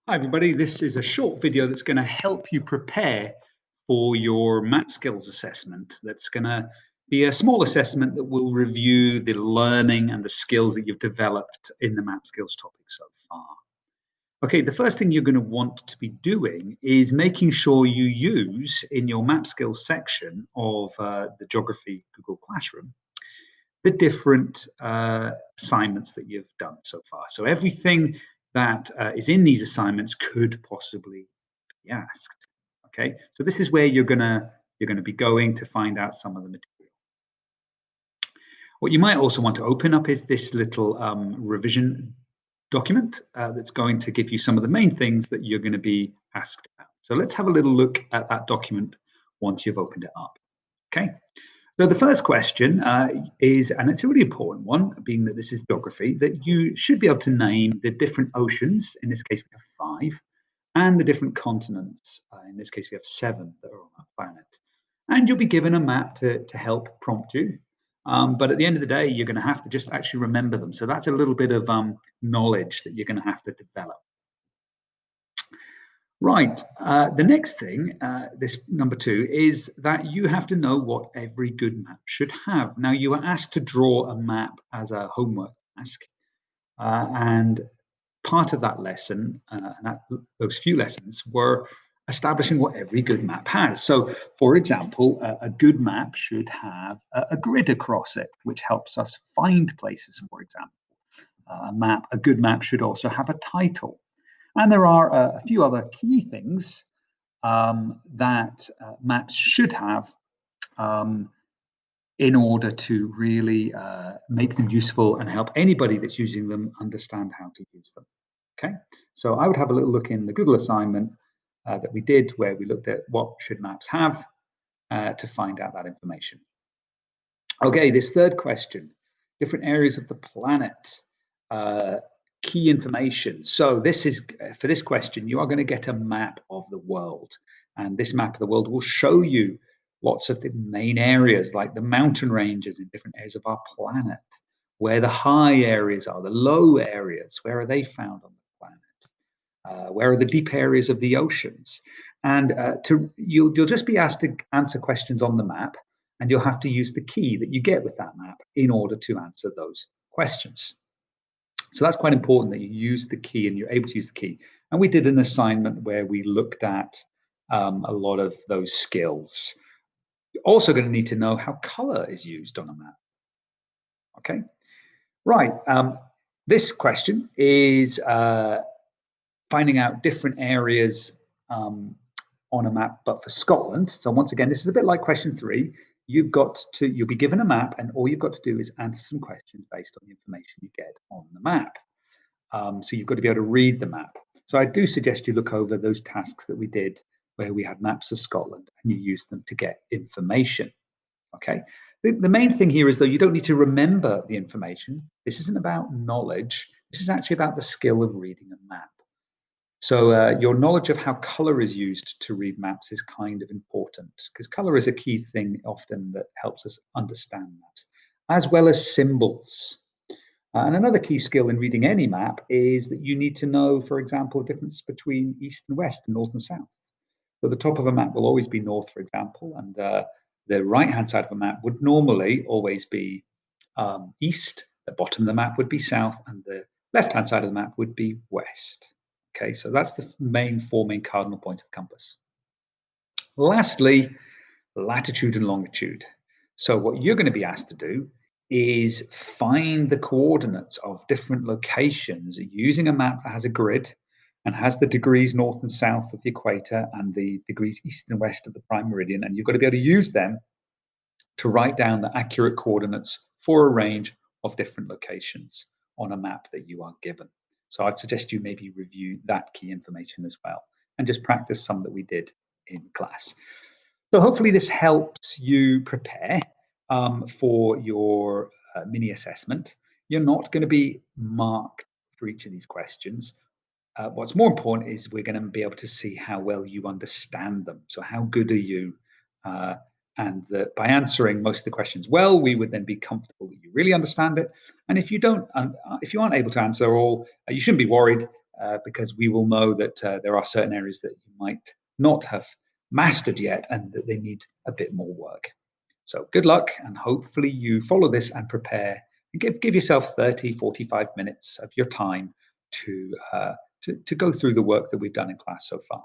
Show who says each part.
Speaker 1: Hi everybody, this is a short video that's going to help you prepare for your map skills assessment. That's going to be a small assessment that will review the learning and the skills that you've developed in the map skills topic so far. Okay, the first thing you're going to want to be doing is making sure you use in your map skills section of the Geography Google Classroom the different assignments that you've done so far. So everything that is in these assignments could possibly be asked. Okay, so this is where you're gonna be going to find out some of the material. What you might also want to open up is this little revision document that's going to give you some of the main things that you're going to be asked about. So let's have a little look at that document once you've opened it up. Okay. So the first question is, and it's a really important one, being that this is geography, that you should be able to name the different oceans. In this case, we have 5, and the different continents. In this case, we have 7 that are on our planet. And you'll be given a map to help prompt you. But at the end of the day, you're going to have to just actually remember them. So that's a little bit of knowledge that you're going to have to develop. Right. The next thing, this number 2, is that you have to know what every good map should have. Now, you are asked to draw a map as a homework task, and part of that lesson, those few lessons, were establishing what every good map has. So, for example, a good map should have a grid across it, which helps us find places, for example. A good map should also have a title. And there are a few other key things that maps should have in order to really make them useful and help anybody that's using them understand how to use them. Okay, so I would have a little look in the Google assignment that we did where we looked at what should maps have to find out that information. Okay, this third question, different areas of the planet. Key information. So this is, for this question, you are going to get a map of the world. And this map of the world will show you lots of the main areas, like the mountain ranges in different areas of our planet, where the high areas are, the low areas, where are they found on the planet? Where are the deep areas of the oceans? And you'll just be asked to answer questions on the map, and you'll have to use the key that you get with that map in order to answer those questions. So that's quite important that you use the key and you're able to use the key. And we did an assignment where we looked at a lot of those skills. You're also going to need to know how color is used on a map. Okay, right. This question is finding out different areas on a map, but for Scotland. So once again, this is a bit like question 3. You'll be given a map, and all you've got to do is answer some questions based on the information you get on the map. So you've got to be able to read the map. So I do suggest you look over those tasks that we did where we had maps of Scotland and you use them to get information. Okay. The main thing here is, though, you don't need to remember the information. This isn't about knowledge. This is actually about the skill of reading a map. So your knowledge of how color is used to read maps is kind of important, because color is a key thing often that helps us understand maps, as well as symbols. And another key skill in reading any map is that you need to know, for example, the difference between east and west and north and south. So the top of a map will always be north, for example, and the right-hand side of a map would normally always be east. The bottom of the map would be south, and the left-hand side of the map would be west. Okay, so that's the four main cardinal points of the compass. Lastly, latitude and longitude. So what you're going to be asked to do is find the coordinates of different locations using a map that has a grid and has the degrees north and south of the equator and the degrees east and west of the prime meridian. And you've got to be able to use them to write down the accurate coordinates for a range of different locations on a map that you are given. So I'd suggest you maybe review that key information as well and just practice some that we did in class. So hopefully this helps you prepare for your mini assessment. You're not going to be marked for each of these questions. What's more important is we're going to be able to see how well you understand them. So how good are you? And by answering most of the questions well, we would then be comfortable that you really understand it. And if you don't, if you aren't able to answer all, you shouldn't be worried. because we will know that there are certain areas that you might not have mastered yet and that they need a bit more work. So good luck, and hopefully you follow this and prepare and give yourself 30, 45 minutes of your time to go through the work that we've done in class so far.